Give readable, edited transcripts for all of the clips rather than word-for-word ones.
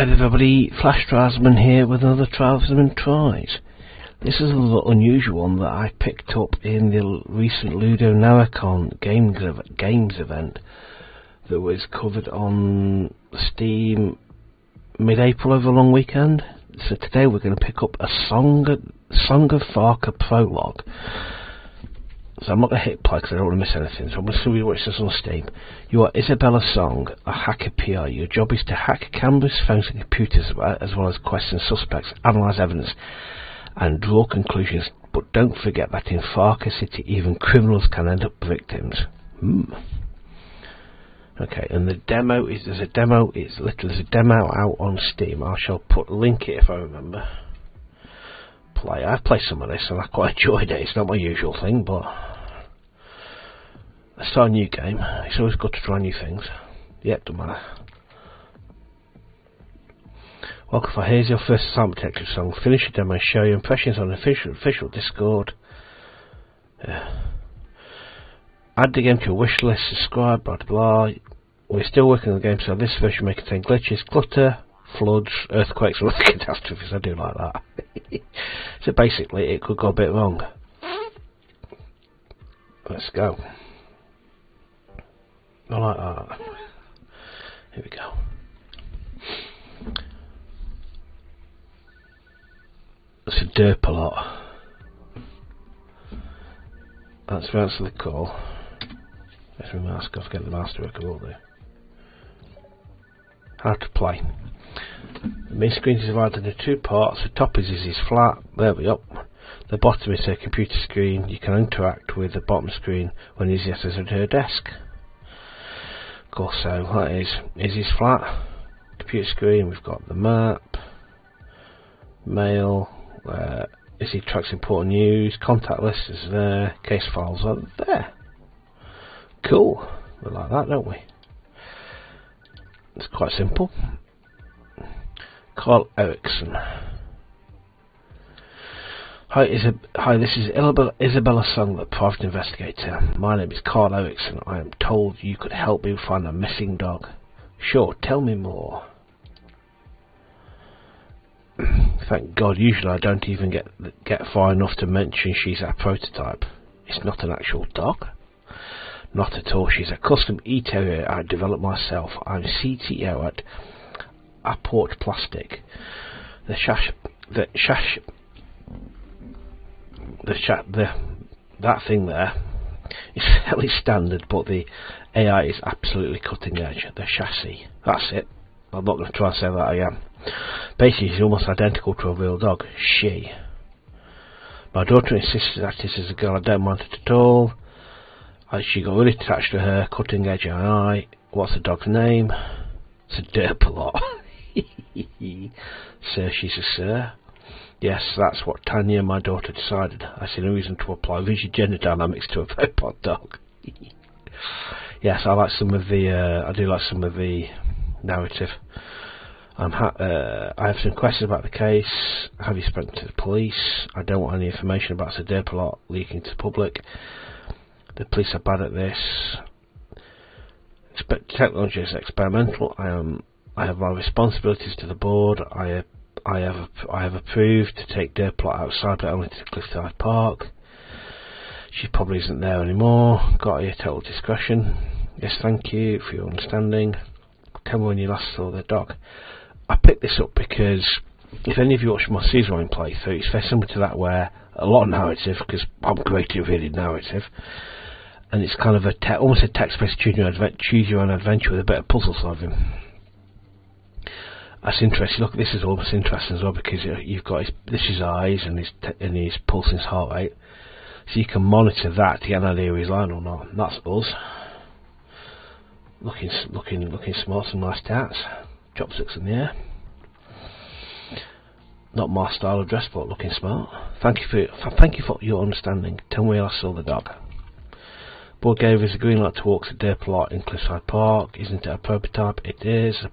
Hi everybody, Flash Trouserman here with another Trouserman Tries. This is a little unusual one that I picked up in the recent Ludo Naracon games event that was covered on Steam mid-April over a long weekend. So today we're going to pick up a Song of Farca Prologue. So I'm not going to hit play because I don't want to miss anything, so I'm going to show you what it says on Steam. You are Isabella Song, a hacker PR. Your job is to hack cameras, phones and computers, as well as question suspects, analyse evidence and draw conclusions. But don't forget that in Farca City even criminals can end up victims. Okay, and the demo is, there's a demo out on Steam. I shall put a link here if I remember. I've played some of this and I quite enjoyed it. It's not my usual thing, but let's start a new game. It's always good to try new things. Yep, don't matter. Welcome, here's your first assignment detective song. Finish your demo and show your impressions on the official Discord. Yeah. Add the game to your wish list, subscribe, blah blah blah. We're still working on the game, so this version may contain glitches, clutter, floods, earthquakes and other catastrophes. I do like that. So basically it could go a bit wrong. Let's go. I like that. Here we go. It's a derp a lot. That's the answer to the call. Let's my mask off, get the mouse to work, I will do. How to play. The main screen is divided into two parts. The top is flat. There we go. The bottom is a computer screen. You can interact with the bottom screen when Izzy enters at her desk. Of course, so that is Izzy's flat. Computer screen. We've got the map, mail. Izzy tracks important news. Contact list is there. Case files are there. Cool. We like that, don't we? It's quite simple. Carl Erickson. Hi, this is Isabella Song, the private investigator. My name is Carl Erickson. I am told you could help me find a missing dog. Sure, tell me more. Thank God, usually I don't even get far enough to mention she's our prototype. It's not an actual dog. Not at all. She's a custom E-Terrier I developed myself. I'm CTO at Apport Plastic. That thing there is fairly standard, but the AI is absolutely cutting edge. The chassis. That's it. I'm not going to try and say that I am. Basically, she's almost identical to a real dog. My daughter insisted that this is a girl. I don't mind it at all. She got really attached to her. Cutting edge AI. What's the dog's name? It's a derp a lot. Sir, she's a sir. Yes, that's what Tanya, my daughter, decided. I see no reason to apply rigid gender dynamics to a robot dog. Yes, I like some of the. I do like some of the narrative. I have some questions about the case. Have you spoken to the police? I don't want any information about the derp a lot leaking to the public. The police are bad at this. Technology is experimental. I have my responsibilities to the board. I have approved to take Derplot outside, but only to Cliffside Park. She probably isn't there anymore. Got your total discretion. Yes, thank you for your understanding. Tell me when you last saw the dog. I picked this up because if any of you watched my Caesarine playthrough, it's very similar to that, where a lot of narrative, because I'm great at reading narrative, and it's kind of almost a text-based choose your own adventure with a bit of puzzle solving. That's interesting. Look, this is almost interesting as well, because you've got this is eyes and his pulse and his heart rate, so you can monitor that to get an idea if he's lying or not. And that's us. Looking smart, some nice tats, chopsticks in the air. Not my style of dress, but looking smart. Thank you for your understanding. Tell me where I saw the dog. Board gave us a green light to walk to Derplot in Cliffside Park. Isn't it a prototype? It is. The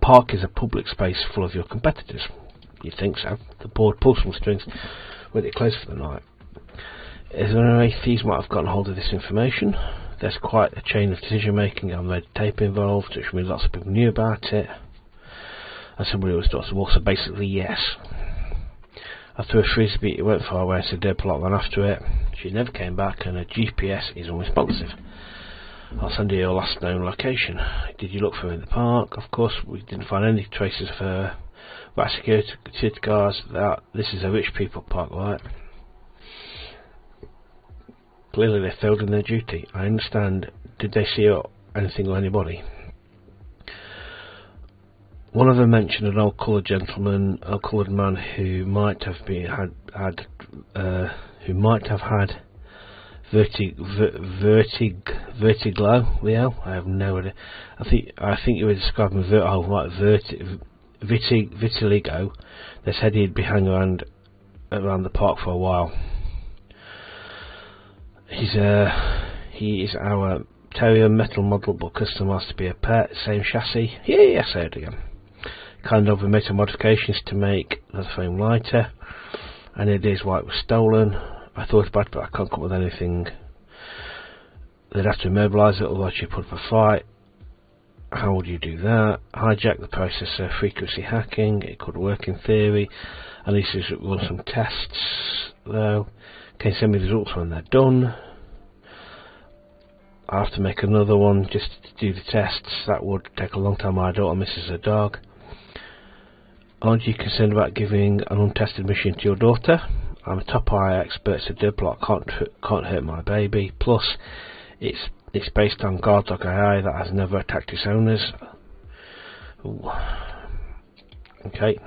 park is a public space full of your competitors. You'd think so. The board pulls some strings when it closed for the night. Is there any way thieves might have gotten hold of this information? there's quite a chain of decision making and red tape involved, which means lots of people knew about it. And somebody was doing well, so basically yes. I threw a frisbee, it went far away, so Prologue ran after it. She never came back, and her GPS is unresponsive. I'll send you your last known location. Did you look for her in the park? Of course, we didn't find any traces of her. Right, security guards, this is a rich people park, right? Clearly they failed in their duty. I understand. Did they see anything or anybody? One of them mentioned an old coloured gentleman, a coloured man who might have had vertigo. Leo, I have no idea. I think you were describing vitiligo. They said he'd be hanging around the park for a while. He is our terrier metal model, but customized to be a pet. Same chassis. Yeah, I say it again. Kind of, we made some modifications to make the frame lighter, and it is why it was stolen. I thought about it, but I can't come up with anything. They'd have to immobilise it, otherwise you put up a fight. How would you do that? Hijack the processor, frequency hacking. It could work in theory. At least run some tests, though. Can you send me the results when they're done? I'll have to make another one just to do the tests. That would take a long time. My daughter misses her dog. Aren't you concerned about giving an untested machine to your daughter? I'm a top eye expert, so Prologue can't hurt my baby. Plus, it's based on guard dog AI that has never attacked its owners. Ooh. Okay,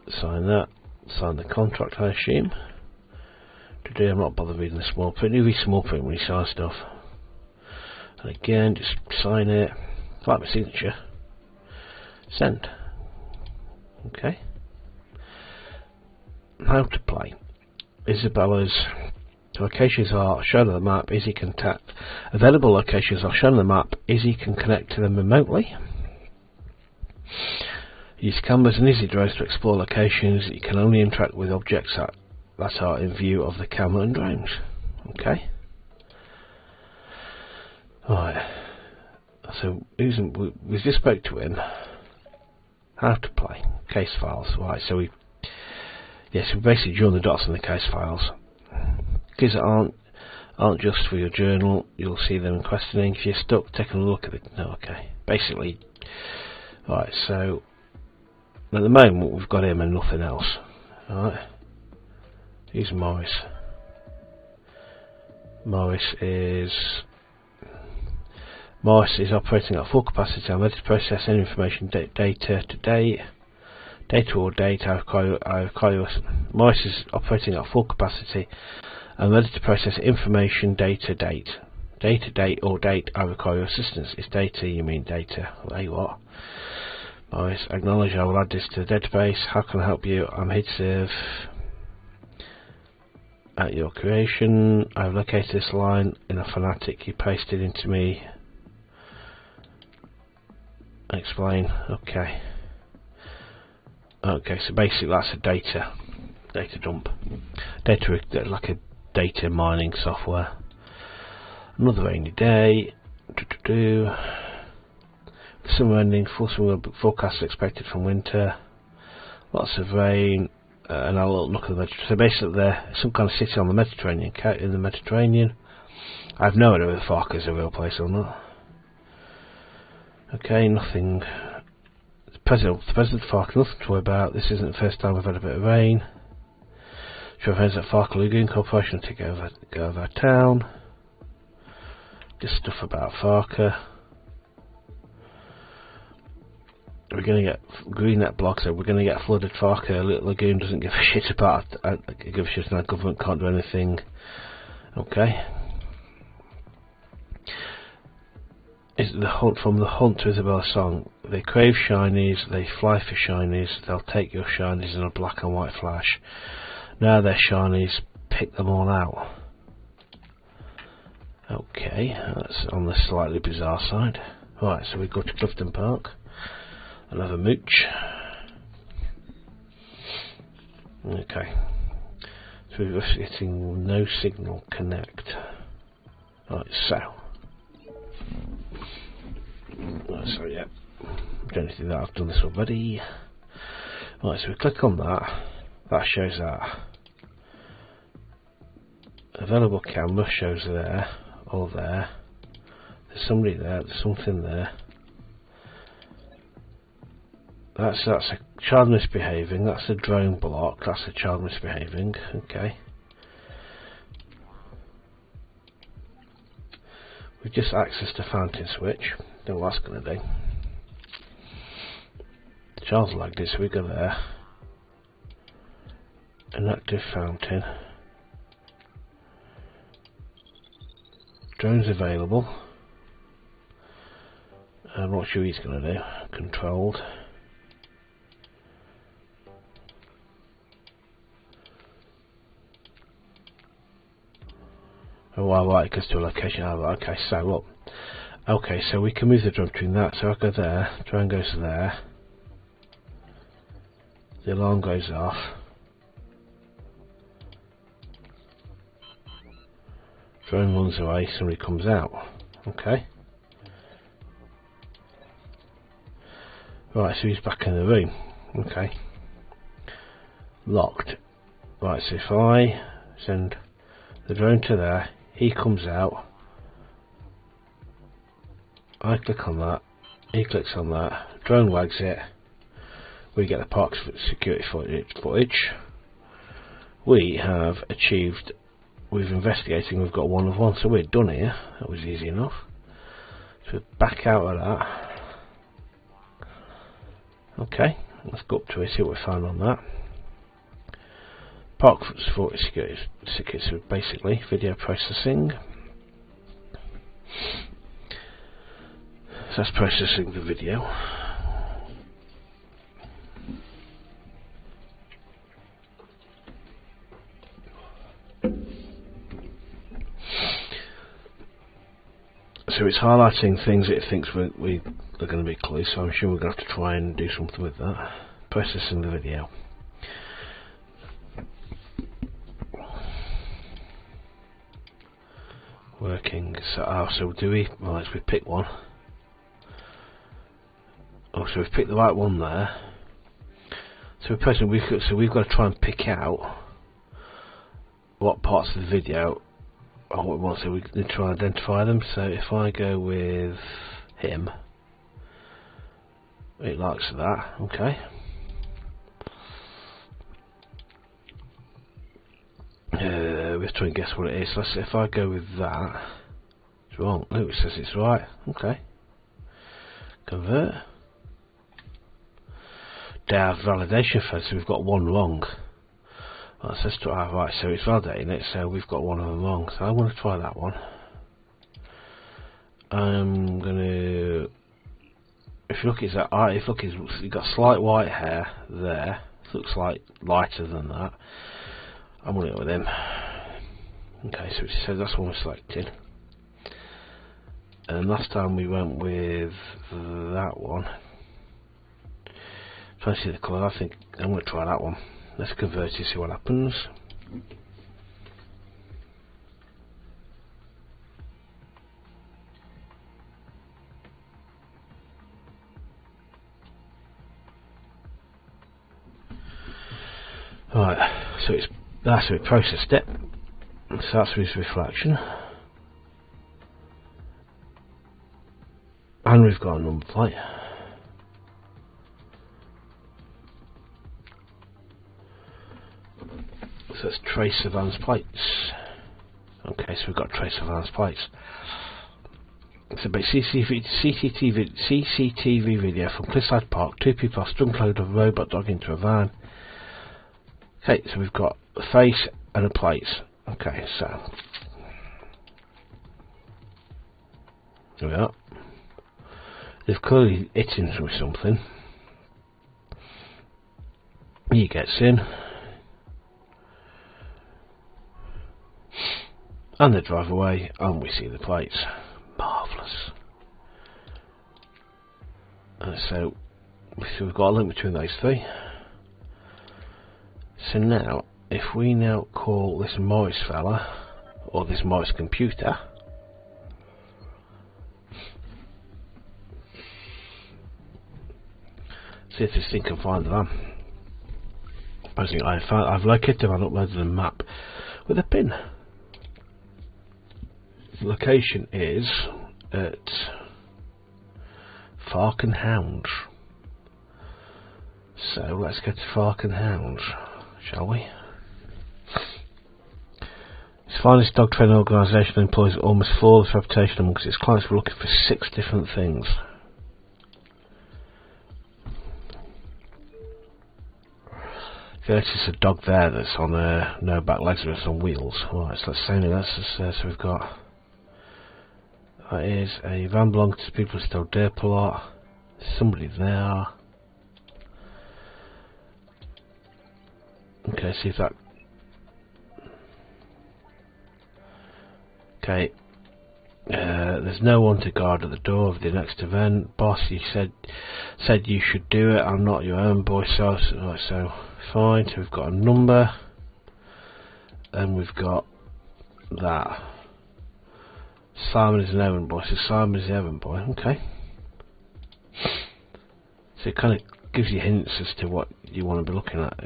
sign that. Sign the contract, I assume. Today I'm not bothered reading the small print. You read small print when you sign stuff. And again, just sign it. Like my signature. Send. Okay. How to play. Isabella's locations are shown on the map. Izzy can available locations are shown on the map. Izzy can connect to them remotely. Use cameras and Izzy drones to explore locations. You can only interact with objects that are in view of the camera and drones. Okay. Alright. So we just spoke to him. How to play. Case files. Right, so we basically join the dots on the case files. Because aren't just for your journal, you'll see them in questioning. If you're stuck, take a look at it. No, okay. Basically, right, so at the moment we've got him and nothing else. Alright. Here's Morris. Morris is operating at full capacity. I'm ready to process any information, data to date. Data or date, Morris is operating at full capacity. I'm ready to process information, data, date. Data, date, or date, I require your assistance. It's data, you mean data. Hey, what? Morris, acknowledge, I will add this to the database. How can I help you? I'm here to serve. At your creation, I've located this line in a fanatic. You pasted into me. Explain. Okay. Okay, so basically that's a data dump. Data, like a data mining software. Another rainy day. Summer ending, full summer forecast expected from winter. Lots of rain, and I'll look at the Mediterranean. So basically there's some kind of city on the Mediterranean, in the Mediterranean. I have no idea whether Farca is a real place or not. Okay, nothing. The President of Farca, nothing to worry about. This isn't the first time we've had a bit of rain. Sure, friends at Farca Lagoon Corporation to go over our town. Just stuff about Farca. We're going to get Greennet blog, so we're going to get flooded. Farca Lagoon doesn't give a shit about give a shit, and our government can't do anything. Okay. Is the hunt from the hunt to Isabella Song. They crave shinies, they fly for shinies, they'll take your shinies in a black and white flash. Now they're shinies, pick them all out. Okay, that's on the slightly bizarre side. Right, so we go to Clifton Park. Another mooch. Okay. So So we're just hitting no signal connect. Right, so yeah, don't need to do that, I've done this already. Right, so we click on that, that shows that. Available camera shows there, or there. There's somebody there, there's something there. That's a child misbehaving, that's a drone block, that's a child misbehaving, okay. We've just accessed the fountain switch, don't know what that's going to do. The child's lagged it, so we go there. An active fountain. Drone's available. I'm not sure he's going to do. Controlled. Oh, I like us to a location. Oh, okay, so look. Okay, so we can move the drone between that. So I go there, drone goes there. The alarm goes off. Drone runs away, somebody comes out. Okay. Right, so he's back in the room. Okay. Locked. Right, so if I send the drone to there, he comes out. I click on that. He clicks on that. Drone wags it. We get the park security footage. We have achieved. We've investigating. We've got 1 of 1, so we're done here. That was easy enough. So back out of that. Okay, let's go up to it. See what we find on that. Park footage security. So basically, video processing. So that's processing the video. So it's highlighting things it thinks we are going to be clues, so I'm sure we're going to have to try and do something with that. Processing the video. Working. So do we? Well, let's we pick one. Oh, so we've picked the right one there. So we've got to try and pick out what parts of the video what we want, so we can try and identify them. So if I go with him, it likes that. Okay. We have to try and guess what it is. So if I go with that, it's wrong. No, it says it's right. Okay. Convert. Our validation phase, so we've got 1 wrong. Well, it says to right, so it's validating it, so we've got 1 of them wrong. So I'm going to try that one. I'm going to. If you look at that, if you look, you've got slight white hair there. It looks like lighter than that. I'm going to go with him. Okay, so it says that's one we're selecting. And last time we went with that one. Trying to see the colour. I think I'm going to try that one. Let's convert it, see what happens. Right, so that's how it processed it. So that's with reflection. And we've got a number plate. So it's trace surveillance plates. Okay, so we've got trace surveillance plates. So CCTV video from Cliffside Park. 2 people are strung load of a robot dog into a van. Okay, so we've got a face and a plate. Okay, so there we are. They've clearly hit him with something. He gets in. And they drive away, and we see the plates. Marvellous. And so we've got a link between those 3. So now if we now call this Morris fella, or this Morris computer, see if this thing can find the van. I've located and uploaded a map with a pin. The location is at Farca, so let's go to Farca, shall we? Its finest dog training organisation employs almost flawless reputation amongst its clients. We're looking for 6 different things. There's a dog there that's on no back legs, but it's on wheels. Right, so let's say that's so we've got, that is a van belonging to people still Deerpalot. Somebody there. Okay, see if that. Okay, there's no one to guard at the door of the next event. Boss, you said you should do it. I'm not your own boy, so right, so fine. So we've got a number, and we've got that. Simon is an errand boy, so Simon is the errand boy. Okay. So it kind of gives you hints as to what you want to be looking at.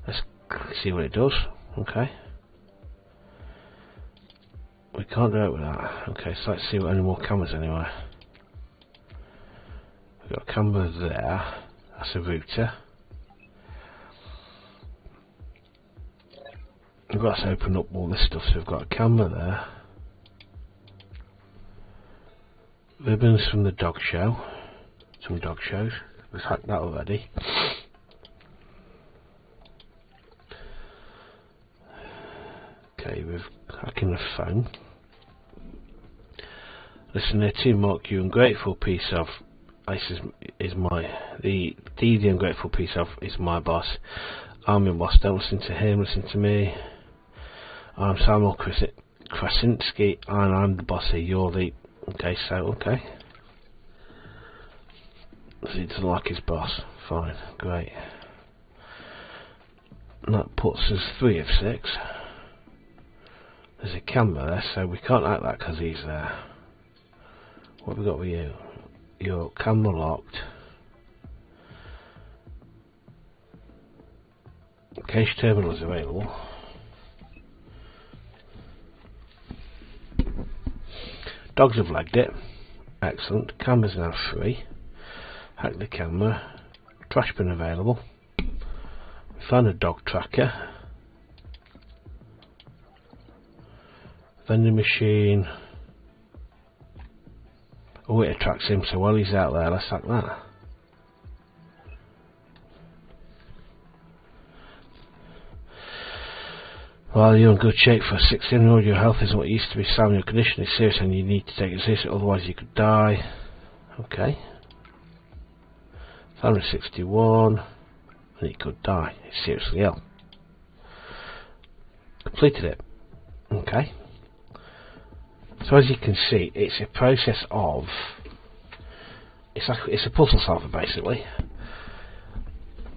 Let's see what it does. Okay. We can't do it with that. Okay, so let's see what any more cameras anyway. We've got a camera there. That's a router. We've got to open up all this stuff, so we've got a camera there. Ribbons from the dog show. Some dog shows. We've hacked that already. Okay, we're hacking the phone. Listen here, to Mark, you ungrateful piece of ice is my the ungrateful piece of is my boss. I'm your boss. Don't listen to him. Listen to me. I'm Samuel Krasinski, and I'm the boss here. You're the okay. So okay. So he doesn't like his boss. Fine, great. And that puts us 3 of 6. There's a camera there, so we can't act that because he's there. What have we got with you? Your camera locked. Cage terminal is available. Dogs have legged it. Excellent. Camera's now free. Hack the camera. Trash bin available. We found a dog tracker. Vending machine. Oh, it attracts him, so while he's out there, let's hack that. While you're in good shape for a 16-year-old, your health isn't what it used to be. Sam, your condition is serious and you need to take it seriously, otherwise you could die. Okay. Family 61, and he could die. He's seriously ill. Completed it. Okay. So as you can see, it's a process of it's a puzzle solver basically.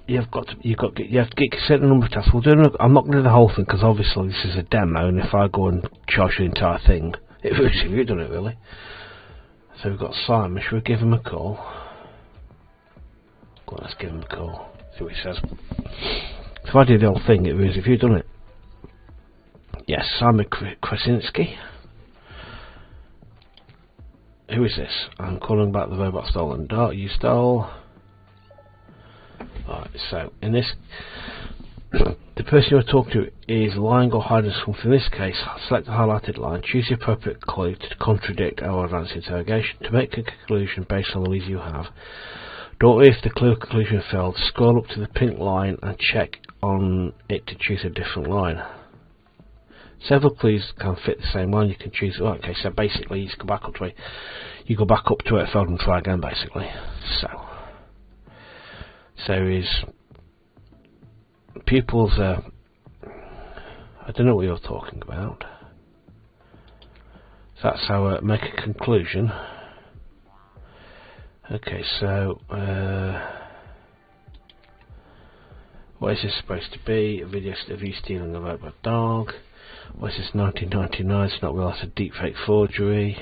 You have to get a certain number of tasks. I'm not going to do the whole thing because obviously this is a demo, and if I go and charge you the entire thing, it would if you've done it really. So we've got Simon. Should we give him a call? Go on, let's give him a call. See what he says. If I did the whole thing, it was if you've done it. Yes, Simon Krasinski. Who is this? I'm calling back the robot stolen. Dart you stole. Right, so in this, the person you're talking to is lying or hiding something. In this case, select the highlighted line, choose the appropriate clue to contradict our advanced interrogation. To make a conclusion based on the leads you have, don't worry if the clue or conclusion failed. Scroll up to the pink line and check on it to choose a different line. Several clues can fit the same line. You can choose. Oh, okay, so basically, you go back up to it. You go back up to it, failed, and try again. Basically, so his pupils are. I don't know what you're talking about. So that's how I make a conclusion. Okay, so What is this supposed to be? A video of you stealing a robot dog. What is this, 1999? It's not real, that's a deepfake forgery.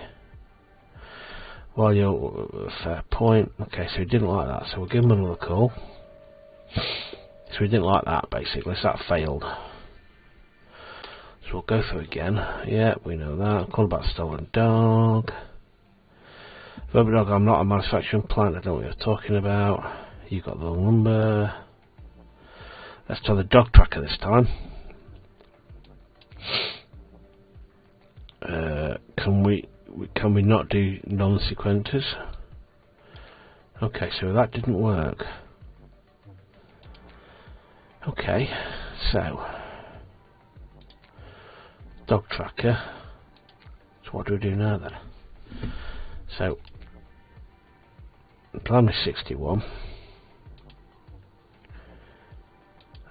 Well, you're fair point. Okay, so he didn't like that, so we'll give him another call. So he didn't like that, basically, so that failed. So we'll go through again. Yeah, we know that. Call about stolen dog. Robot dog, I'm not a manufacturing plant, I don't know what you're talking about. You got the wrong number. Let's try the dog tracker this time. Can we not do non-sequenters? Okay, so that didn't work. Okay, so dog tracker. So what do we do now then? So plan is 61.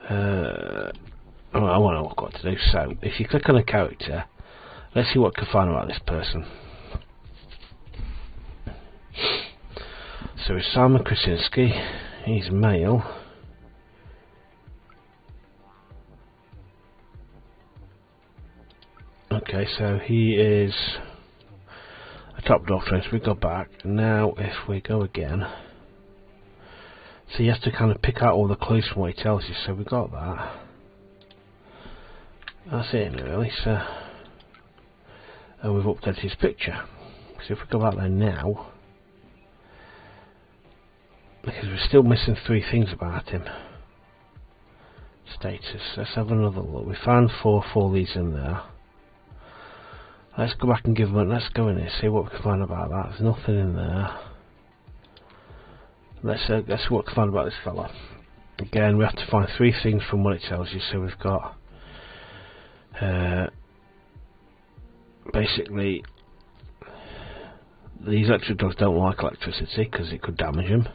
I want to know what to do. So if you click on a character, let's see what we can find about this person. So it's Simon Krasinski. He's male. Okay, so he is a top dog trainer. So we go back. Now if we go again, so you have to kind of pick out all the clues from what he tells you. So we got that. That's it really. So and we've updated his picture. So if we go back there now, because we're still missing 3 things about him. Status. Let's have another look. We found 4 leads in there. Let's go back and give them. Let's go in here, see what we can find about that. There's nothing in there. Let's see what we can find about this fella. Again, we have to find 3 things from what it tells you. So we've got basically these electric dogs don't like electricity because it could damage them.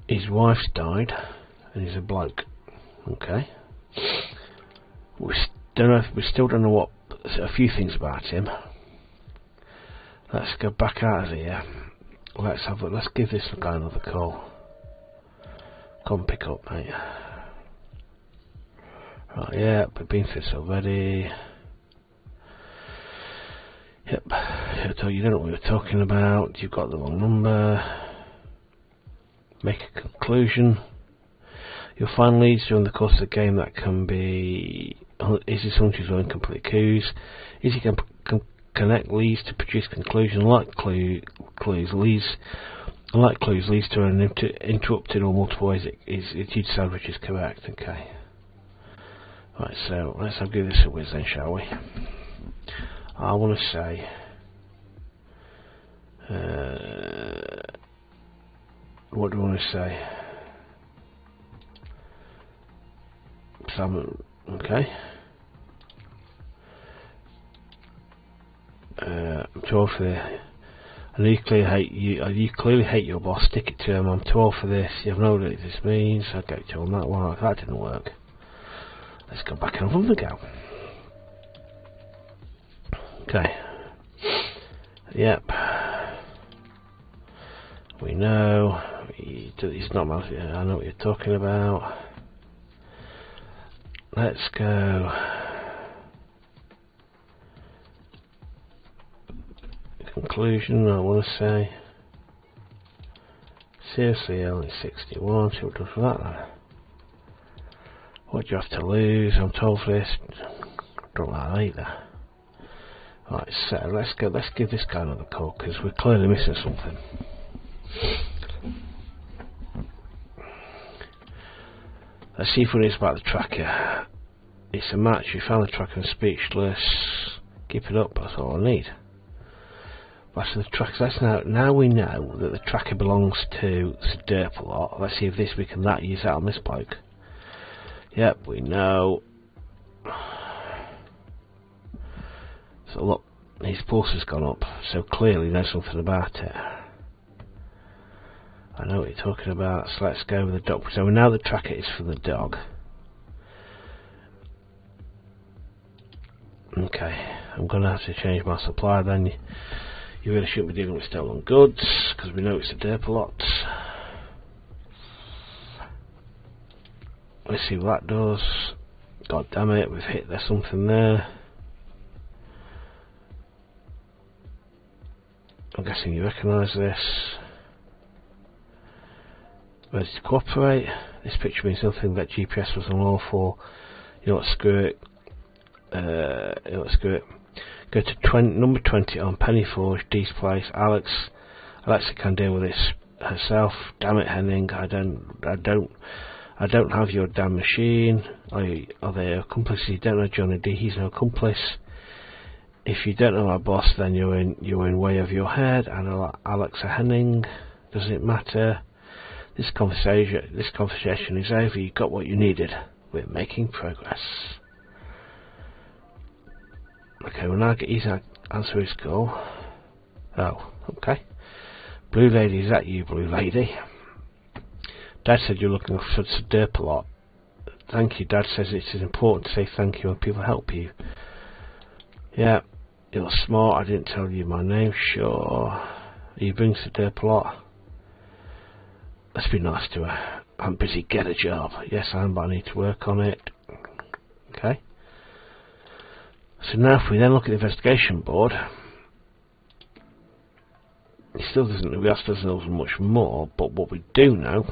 His wife's died, and he's a bloke. Okay. We still don't know what a few things about him. Let's go back out of here. Let's give this guy another call. Come pick up, mate. Right, yeah, we've been through this already. Yep. So you don't know what you're talking about. You've got the wrong number. Make a conclusion. You'll find leads during the course of the game that can be. Is this hunters or incomplete clues? Is it can connect leads to produce conclusion? Like clues leads to an interrupted or multiple ways. You decide which is correct. Okay. Right. So let's give this a whiz then, shall we? I want to say. What do I want to say? Okay. I'm too old for this. I know you clearly hate your boss. Stick it to him. I'm too old for this. You have no idea what this means. Okay, to on that one. That didn't work. Let's go back and have another go. Okay. Yep. We know. He's not. I know what you're talking about. Let's go. Conclusion. I want to say. Seriously, only 61. See what does for that then. What do you have to lose? I'm told for this. Don't like that either. Right, so let's give this guy another call because we're clearly missing something. Let's see if it is about the tracker. It's a match. We found the tracker and speechless. Keep it up. That's all I need. Back to the tracker. Now we know that the tracker belongs to Derp a lot. Let's see if we can use that on this bloke. Yep, we know. So look, his pulse has gone up. So clearly he knows something about it. I know what you're talking about, so let's go with the dog. So we know the tracker is for the dog. Okay, I'm going to have to change my supplier then. You really shouldn't be dealing with stolen goods, because we know it's a derp a lot. Let's see what that does. God damn it, we've hit there's something there. I'm guessing you recognise this. Ready to cooperate. This picture means nothing that GPS was unlawful. You know what, screw it. You know what, screw it. Go to number 20 on Penny Forge, Dee's place. Alexa can deal with this herself. Damn it, Henning, I don't have your damn machine. Are they accomplices? You don't know Johnny D, he's no accomplice. If you don't know our boss, then you're in way of your head. And Alexa Henning, does it matter? This conversation is over. You got what you needed. We're making progress. Okay, we'll now get his answer his call. Oh, okay. Blue Lady, is that you, Blue Lady? Dad said you're looking for derp a lot. Thank you. Dad says it is important to say thank you when people help you. Yeah, you're smart. I didn't tell you my name. Sure. You bring to derp a lot. Let's be nice to her. I'm busy. Get a job. Yes, I am, but I need to work on it. Okay. So now if we then look at the investigation board, he still doesn't know much more, but what we do know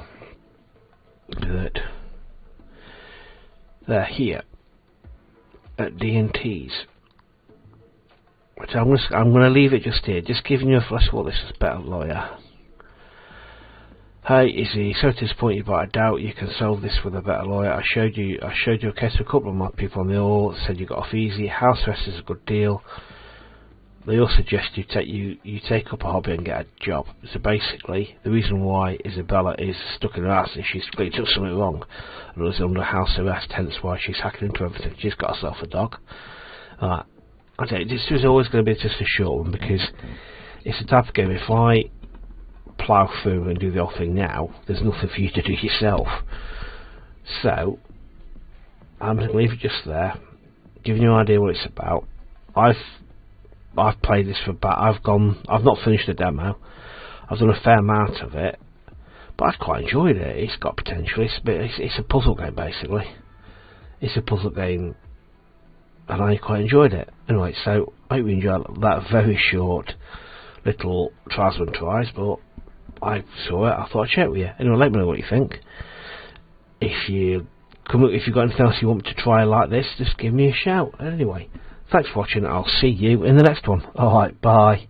is that they're here at D&T's. So I'm going to leave it just here, just giving you a flash of what this is about, lawyer. Hey, Izzy, so disappointed, but I doubt you can solve this with a better lawyer. I showed you a case of a couple of my people on the all said you got off easy. House arrest is a good deal. They all suggest you take up a hobby and get a job. So basically, the reason why Isabella is stuck in her ass is she's clearly done something wrong and is under house arrest, hence why she's hacking into everything. She's got herself a dog. I tell you, this is always going to be just a short one because it's the type of game, if I plough through and do the whole thing now, there's nothing for you to do yourself. So I'm going to leave it just there, giving you an idea what it's about. I've played this for about, I've not finished the demo. I've done a fair amount of it, but I've quite enjoyed it. It's got potential. It's a puzzle game basically. It's a puzzle game, and I quite enjoyed it. Anyway, so I hope you enjoyed that very short little Trouserman tries, but I saw it, I thought I'd check with you. Anyway, let me know what you think. If you've got anything else you want me to try like this, just give me a shout. Anyway, thanks for watching. I'll see you in the next one. Alright, bye.